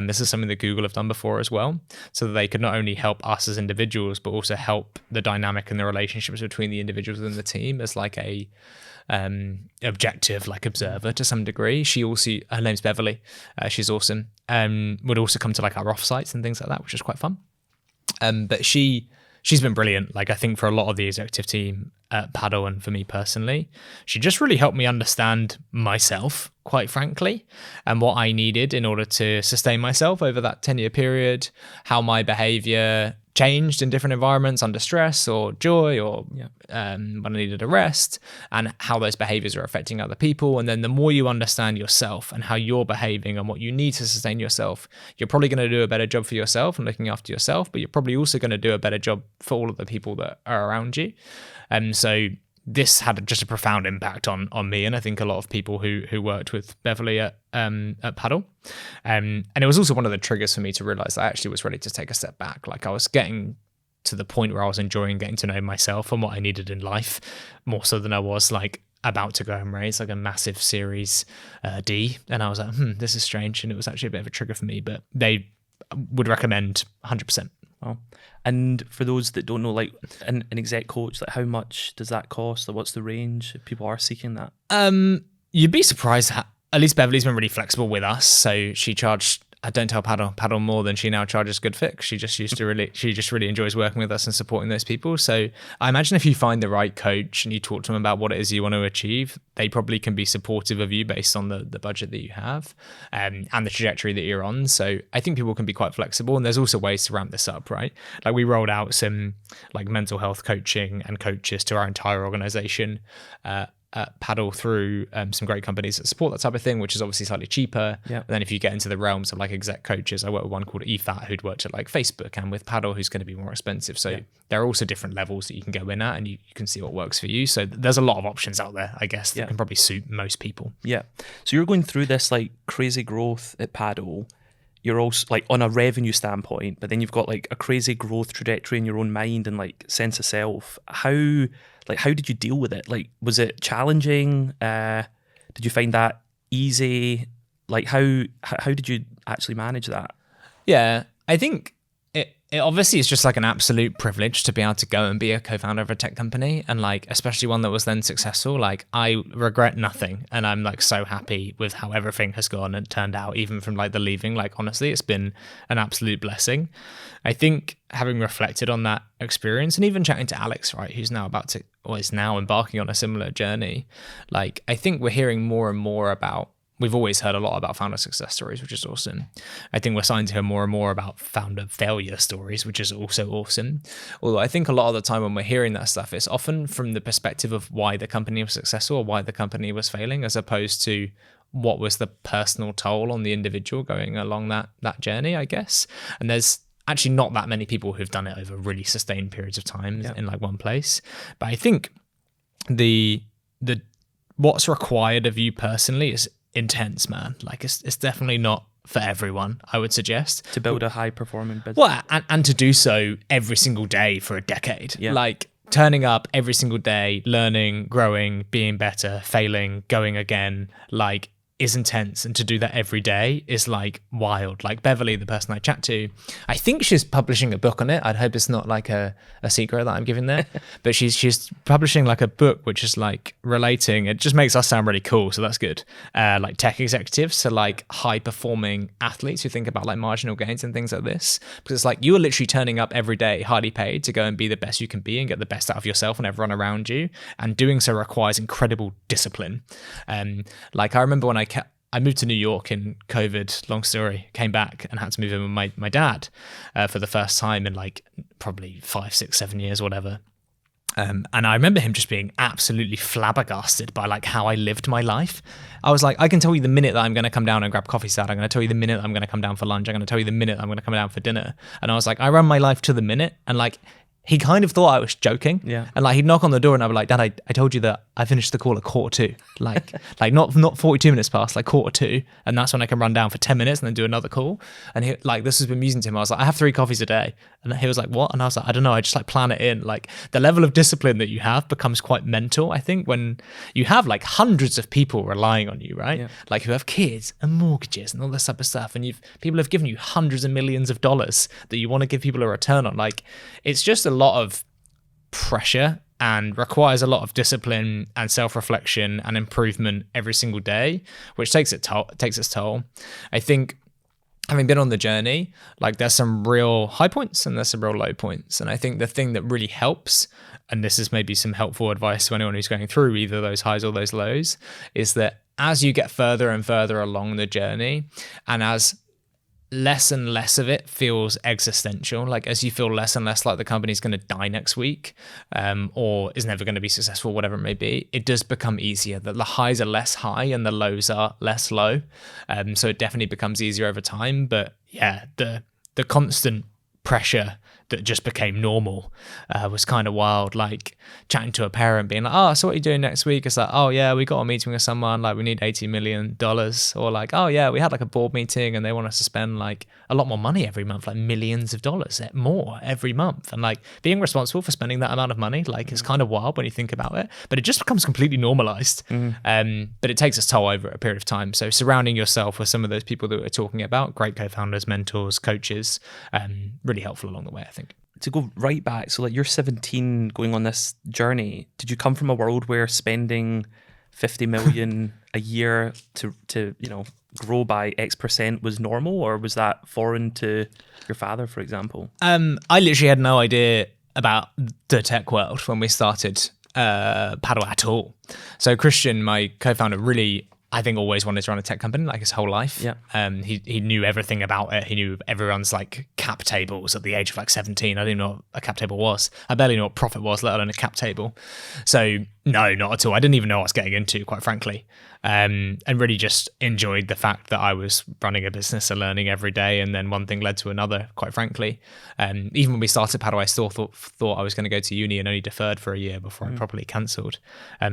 This is something that Google have done before as well, so that they could not only help us as individuals, but also help the dynamic and the relationships between the individuals within the team as like a objective, like, observer to some degree. Her name's Beverly, she's awesome, would also come to like our offsites and things like that, which is quite fun. But she's been brilliant. Like, I think for a lot of the executive team at Paddle, and for me personally, she just really helped me understand myself, quite frankly, and what I needed in order to sustain myself over that 10-year period, how my behavior changed in different environments under stress or joy, or when I needed a rest, and how those behaviors are affecting other people. And then the more you understand yourself and how you're behaving and what you need to sustain yourself, you're probably going to do a better job for yourself and looking after yourself, but you're probably also going to do a better job for all of the people that are around you. So this had just a profound impact on me, and I think a lot of people who worked with Beverly at Paddle. And it was also one of the triggers for me to realize I actually was ready to take a step back. Like, I was getting to the point where I was enjoying getting to know myself and what I needed in life, more so than I was like about to go and raise like a massive series D. And I was like, this is strange. And it was actually a bit of a trigger for me, but they would recommend 100%. Oh. And for those that don't know, like an exec coach, like how much does that cost? Like, what's the range if people are seeking that? You'd be surprised. At least Beverly's been really flexible with us. So she charged, I don't tell Paddle more than she now charges Good Fit. She just really enjoys working with us and supporting those people. So I imagine if you find the right coach and you talk to them about what it is you want to achieve, they probably can be supportive of you based on the budget that you have and the trajectory that you're on. So I think people can be quite flexible, and there's also ways to ramp this up, right? Like we rolled out some like mental health coaching and coaches to our entire organization. Paddle through some great companies that support that type of thing, which is obviously slightly cheaper. Yeah. And then if you get into the realms of like exec coaches, I work with one called EFAT who'd worked at like Facebook, and with Paddle who's going to be more expensive. So there are also different levels that you can go in at, and you can see what works for you. So there's a lot of options out there, I guess, that can probably suit most people. Yeah. So you're going through this like crazy growth at Paddle. You're also like on a revenue standpoint, but then you've got like a crazy growth trajectory in your own mind and like sense of self. How did you deal with it? Like, was it challenging? Did you find that easy? Like, how did you actually manage that? Yeah, I think it obviously is just like an absolute privilege to be able to go and be a co-founder of a tech company, and like especially one that was then successful. Like I regret nothing, and I'm like so happy with how everything has gone and turned out, even from like the leaving. Like honestly, it's been an absolute blessing. I think having reflected on that experience, and even chatting to Alex, right, who's now is now embarking on a similar journey. Like I think we're hearing more and more about. We've always heard a lot about founder success stories, which is awesome. I think we're starting to hear more and more about founder failure stories, which is also awesome. Although I think a lot of the time when we're hearing that stuff, it's often from the perspective of why the company was successful or why the company was failing, as opposed to what was the personal toll on the individual going along that journey, I guess. And there's actually not that many people who've done it over really sustained periods of time in like one place. But I think the what's required of you personally is intense, man. Like it's definitely not for everyone, I would suggest, to build a high performing business. Well, and to do so every single day for a decade. Like turning up every single day, learning, growing, being better, failing, going again, like is intense. And to do that every day is like wild. Like Beverly, the person I chat to, I think she's publishing a book on it. I'd hope it's not like a secret that I'm giving there, but she's publishing like a book which is like relating, it just makes us sound really cool, so that's good, like tech executives to like high performing athletes who think about like marginal gains and things like this, because it's like you are literally turning up every day highly paid to go and be the best you can be and get the best out of yourself and everyone around you, and doing so requires incredible discipline. Like I remember when I moved to New York in COVID, long story, came back and had to move in with my dad for the first time in like probably 5, 6, 7 years, whatever. And I remember him just being absolutely flabbergasted by like how I lived my life. I was like, I can tell you the minute that I'm going to come down and grab coffee sat. I'm going to tell you the minute I'm going to come down for lunch. I'm going to tell you the minute I'm going to come down for dinner. And I was like, I run my life to the minute. And like, he kind of thought I was joking. Yeah. And like he'd knock on the door and I'd be like, Dad, I told you that I finished the call at 1:45. Like not 42 minutes past, like 1:45. And that's when I can run down for 10 minutes and then do another call. And he, like, this has been amusing to him. I was like, I have 3 coffees a day. And he was like, what? And I was like, I don't know. I just like plan it in. Like the level of discipline that you have becomes quite mental, I think, when you have like hundreds of people relying on you, right? Yeah. Like who have kids and mortgages and all this type of stuff. And people have given you hundreds of millions of dollars that you want to give people a return on. Like it's just a lot of pressure and requires a lot of discipline and self-reflection and improvement every single day, which takes its toll. I think having been on the journey, like there's some real high points and there's some real low points. And I think the thing that really helps, and this is maybe some helpful advice to anyone who's going through either those highs or those lows, is that as you get further and further along the journey, and as less and less of it feels existential, like as you feel less and less like the company's going to die next week, or is never going to be successful, whatever it may be, it does become easier, that the highs are less high and the lows are less low. So it definitely becomes easier over time. But yeah, the constant pressure, that just became normal was kind of wild. Like chatting to a parent being like, oh, so what are you doing next week? It's like, oh yeah, we got a meeting with someone, like we need $80 million. Or like, oh yeah, we had like a board meeting and they want us to spend like a lot more money every month, like millions of dollars more every month. And like being responsible for spending that amount of money, like it's kind of wild when you think about it, but it just becomes completely normalized. But it takes its toll over a period of time. So surrounding yourself with some of those people that we're talking about, great co-founders, mentors, coaches, really helpful along the way, I think. To go right back, so like you're 17 going on this journey, did you come from a world where spending 50 million a year to grow by X% was normal, or was that foreign to your father, for example? I literally had no idea about the tech world when we started Paddle at all. So Christian, my co-founder, really, I think, always wanted to run a tech company like his whole life. Yeah. He knew everything about it. He knew everyone's like cap tables at the age of like 17. I didn't know what a cap table was. I barely knew what profit was, let alone a cap table. So no, not at all. I didn't even know what I was getting into, quite frankly. And really just enjoyed the fact that I was running a business and learning every day. And then one thing led to another, quite frankly. Even when we started Paddle, I still thought I was going to go to uni and only deferred for a year before I properly cancelled.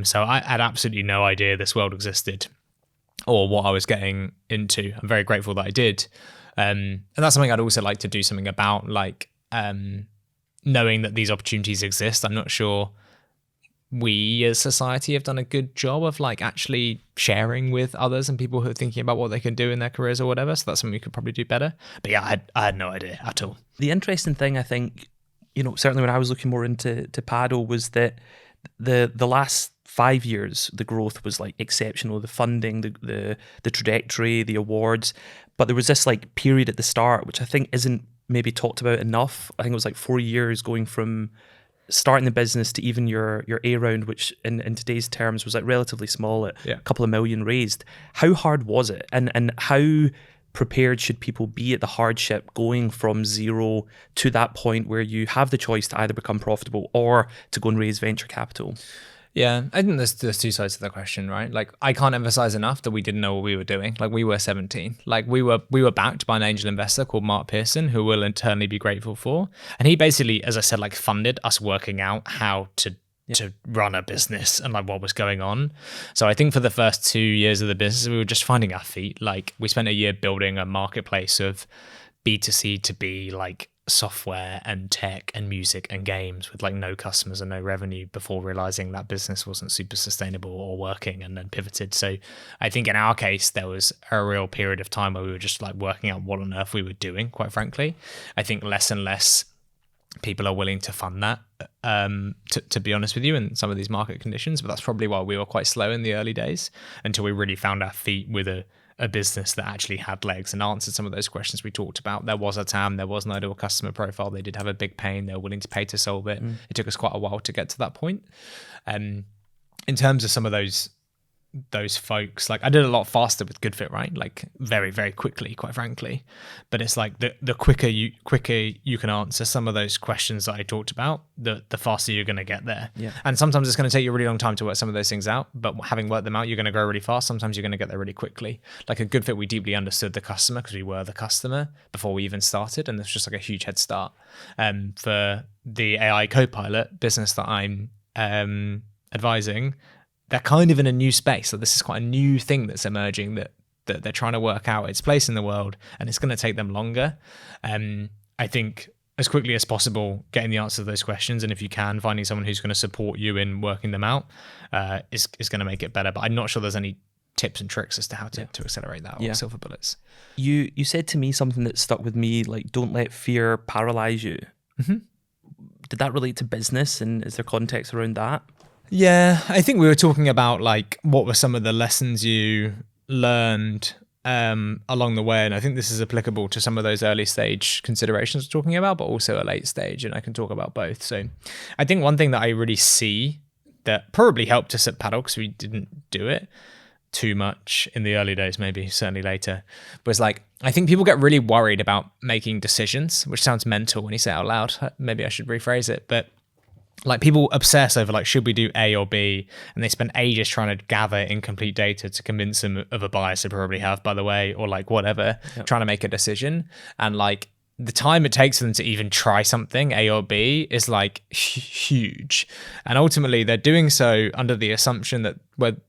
So I had absolutely no idea this world existed or what I was getting into. I'm very grateful that I did. And that's something I'd also like to do something about, like knowing that these opportunities exist. I'm not sure we as society have done a good job of like actually sharing with others and people who are thinking about what they can do in their careers or whatever. So that's something we could probably do better. But yeah, I had no idea at all. The interesting thing, I think, certainly when I was looking more into Paddle, was that the last 5 years, the growth was like exceptional. The funding, the trajectory, the awards, but there was this like period at the start, which I think isn't maybe talked about enough. I think it was like 4 years going from starting the business to even your A round, which in today's terms was like relatively small at a couple of million raised. How hard was it, and how prepared should people be at the hardship going from zero to that point where you have the choice to either become profitable or to go and raise venture capital? Yeah, I think there's two sides to the question, right? Like, I can't emphasize enough that we didn't know what we were doing. Like, we were 17. Like, we were backed by an angel investor called Mark Pearson, who we'll internally be grateful for. And he basically, as I said, like funded us working out how to run a business and like what was going on. So I think for the first 2 years of the business, we were just finding our feet. Like, we spent a year building a marketplace of B2C to B, like software and tech and music and games with like no customers and no revenue before realizing that business wasn't super sustainable or working, and then pivoted. So I think in our case, there was a real period of time where we were just like working out what on earth we were doing, quite frankly. I think less and less people are willing to fund that, to be honest with you, in some of these market conditions. But that's probably why we were quite slow in the early days, until we really found our feet with a business that actually had legs and answered some of those questions we talked about. There was a TAM, there was an ideal customer profile, they did have a big pain, they were willing to pay to solve it. It took us quite a while to get to that point. In terms of some of those folks, like I did a lot faster with GoodFit, right? Like very, very quickly, quite frankly. But it's like the quicker you can answer some of those questions that I talked about, the faster you're going to get there. Yeah. And sometimes it's going to take you a really long time to work some of those things out, but having worked them out, you're going to grow really fast. Sometimes you're going to get there really quickly. Like at GoodFit, we deeply understood the customer because we were the customer before we even started, and there's just like a huge head start. For the AI Copilot business that I'm advising, they're kind of in a new space. So this is quite a new thing that's emerging that they're trying to work out its place in the world, and it's going to take them longer. I think as quickly as possible, getting the answer to those questions, and if you can, finding someone who's going to support you in working them out is going to make it better. But I'm not sure there's any tips and tricks as to how to accelerate that or silver bullets. You said to me something that stuck with me, like, don't let fear paralyze you. Mm-hmm. Did that relate to business, and is there context around that? Yeah, I think we were talking about like what were some of the lessons you learned along the way, and I think this is applicable to some of those early stage considerations we're talking about, but also a late stage, and I can talk about both. So I think one thing that I really see that probably helped us at Paddle, because we didn't do it too much in the early days, maybe certainly later, was like, I think people get really worried about making decisions, which sounds mental when you say it out loud. Maybe I should rephrase it, but like people obsess over like, should we do A or B? And they spend ages trying to gather incomplete data to convince them of a bias they probably have, by the way, or like whatever, trying to make a decision. And like the time it takes for them to even try something, A or B, is like huge. And ultimately, they're doing so under the assumption that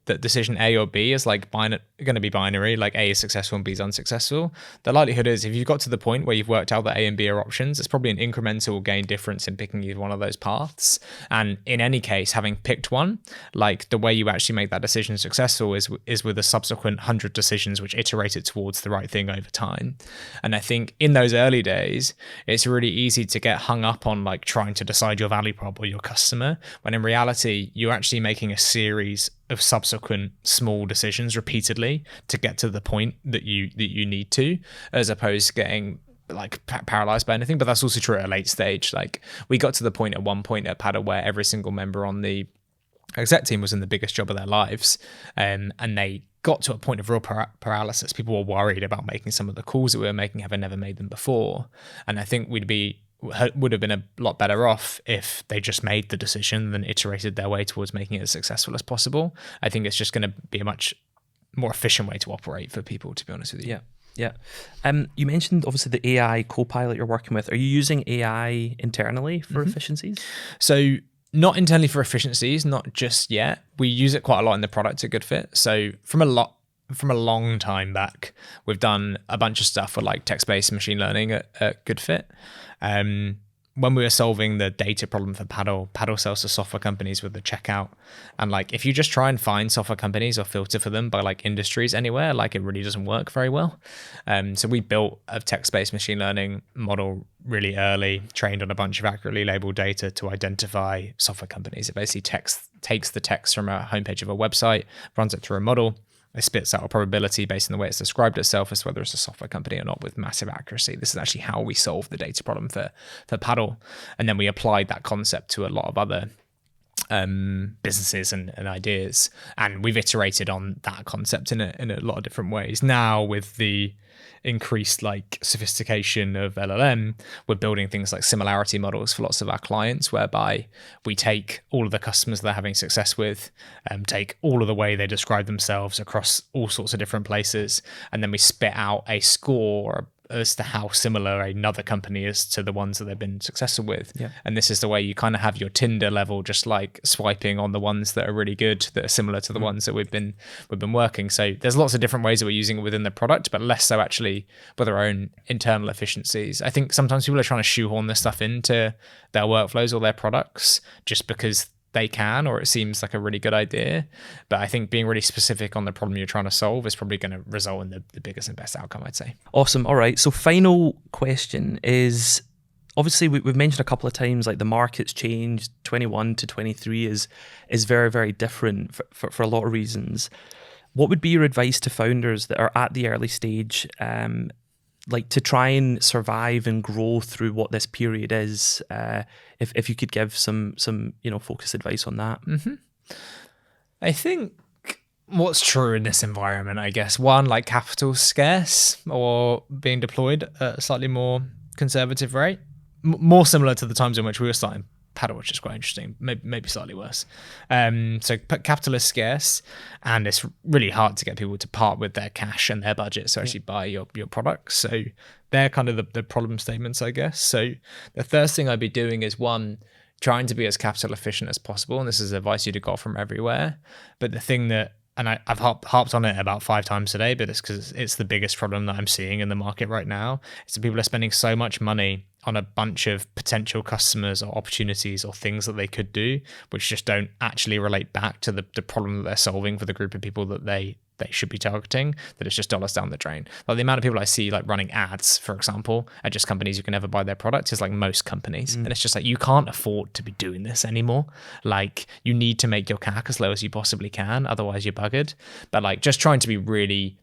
that decision A or B is like going to be binary, like A is successful and B is unsuccessful. The likelihood is if you've got to the point where you've worked out that A and B are options, it's probably an incremental gain difference in picking either one of those paths. And in any case, having picked one, like the way you actually make that decision successful is with the subsequent 100 decisions which iterate it towards the right thing over time. And I think in those early days, it's really easy to get hung up on like trying to decide your value prop or your customer, when in reality, you're actually making a series of subsequent small decisions repeatedly to get to the point that you need to, as opposed to getting like paralyzed by anything. But that's also true at a late stage. Like we got to the point at one point at Paddle where every single member on the exec team was in the biggest job of their lives, and they got to a point of real paralysis. People were worried about making some of the calls that we were making, having never made them before. And I think would have been a lot better off if they just made the decision and iterated their way towards making it as successful as possible. I think it's just going to be a much more efficient way to operate for people, to be honest with you. Yeah. You mentioned obviously the AI co-pilot you're working with. Are you using AI internally for efficiencies? So not internally for efficiencies, not just yet. We use it quite a lot in the product at GoodFit. So from a long time back, we've done a bunch of stuff for like text-based machine learning at GoodFit. When we were solving the data problem for Paddle sells to software companies with the checkout. And like, if you just try and find software companies or filter for them by like industries anywhere, like it really doesn't work very well. So we built a text-based machine learning model really early, trained on a bunch of accurately labeled data to identify software companies. It basically takes the text from a homepage of a website, runs it through a model. It spits out a probability based on the way it's described itself as to whether it's a software company or not with massive accuracy. This is actually how we solve the data problem for Paddle. And then we applied that concept to a lot of other businesses and ideas. And we've iterated on that concept in a lot of different ways. Now with the increased like sophistication of LLM, we're building things like similarity models for lots of our clients, whereby we take all of the customers they're having success with, take all of the way they describe themselves across all sorts of different places, and then we spit out a score as to how similar another company is to the ones that they've been successful with. Yeah. And this is the way you kind of have your Tinder level, just like swiping on the ones that are really good, that are similar to the ones that we've been working. So there's lots of different ways that we're using it within the product, but less so actually with our own internal efficiencies. I think sometimes people are trying to shoehorn this stuff into their workflows or their products just because they can, or it seems like a really good idea. But I think being really specific on the problem you're trying to solve is probably going to result in the biggest and best outcome, I'd say. Awesome. All right. So final question is, obviously we've mentioned a couple of times, like the market's changed. 21 to 23 is very, very different for a lot of reasons. What would be your advice to founders that are at the early stage, like to try and survive and grow through what this period is? If you could give some focused advice on that. Mm-hmm. I think what's true in this environment, I guess, one, like capital's scarce or being deployed at a slightly more conservative rate, more similar to the times in which we were starting Paddle, which is quite interesting, maybe slightly worse. So capital is scarce, and it's really hard to get people to part with their cash and their budget to actually buy your products. So they're kind of the problem statements, I guess. So the first thing I'd be doing is, one, trying to be as capital efficient as possible. And this is advice you'd have got from everywhere. But the thing that, and I've harped on it about 5 times today, but it's because it's the biggest problem that I'm seeing in the market right now. It's that people are spending so much money on a bunch of potential customers or opportunities or things that they could do, which just don't actually relate back to the problem that they're solving for the group of people that they should be targeting, that it's just dollars down the drain. Like the amount of people I see like running ads, for example, at just companies who can never buy their products is like most companies. And it's just like, you can't afford to be doing this anymore. Like you need to make your CAC as low as you possibly can, otherwise you're buggered. But like just trying to be really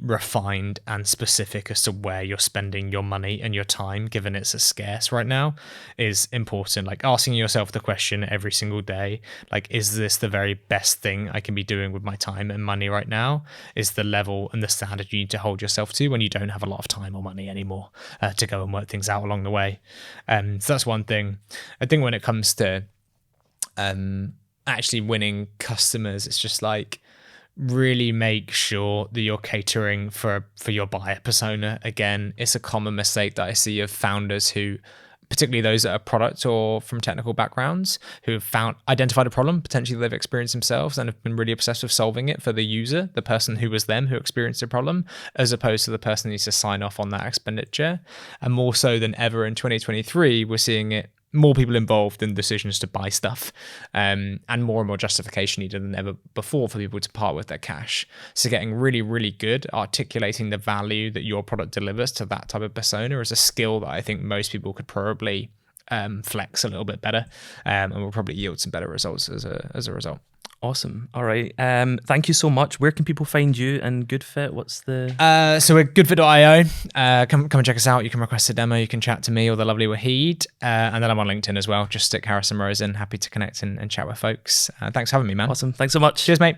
refined and specific as to where you're spending your money and your time, given it's a scarce right now, is important. Like asking yourself the question every single day, like, is this the very best thing I can be doing with my time and money right now? Is the level and the standard you need to hold yourself to when you don't have a lot of time or money anymore to go and work things out along the way? So that's one thing. I think when it comes to actually winning customers, it's just like, really make sure that you're catering for your buyer persona. Again, it's a common mistake that I see of founders who, particularly those that are product or from technical backgrounds, who have identified a problem potentially they've experienced themselves and have been really obsessed with solving it for the user, the person who was them who experienced the problem, as opposed to the person who needs to sign off on that expenditure. And more so than ever in 2023, we're seeing it more people involved in decisions to buy stuff, and more justification needed than ever before for people to part with their cash. So getting really, really good articulating the value that your product delivers to that type of persona is a skill that I think most people could probably flex a little bit better, and will probably yield some better results as a result. Awesome. All right. Thank you so much. Where can people find you and GoodFit? What's the... So we're goodfit.io. Come and check us out. You can request a demo. You can chat to me or the lovely Wahid. And then I'm on LinkedIn as well. Just stick Harrison Rosen. Happy to connect and chat with folks. Thanks for having me, man. Awesome. Thanks so much. Cheers, mate.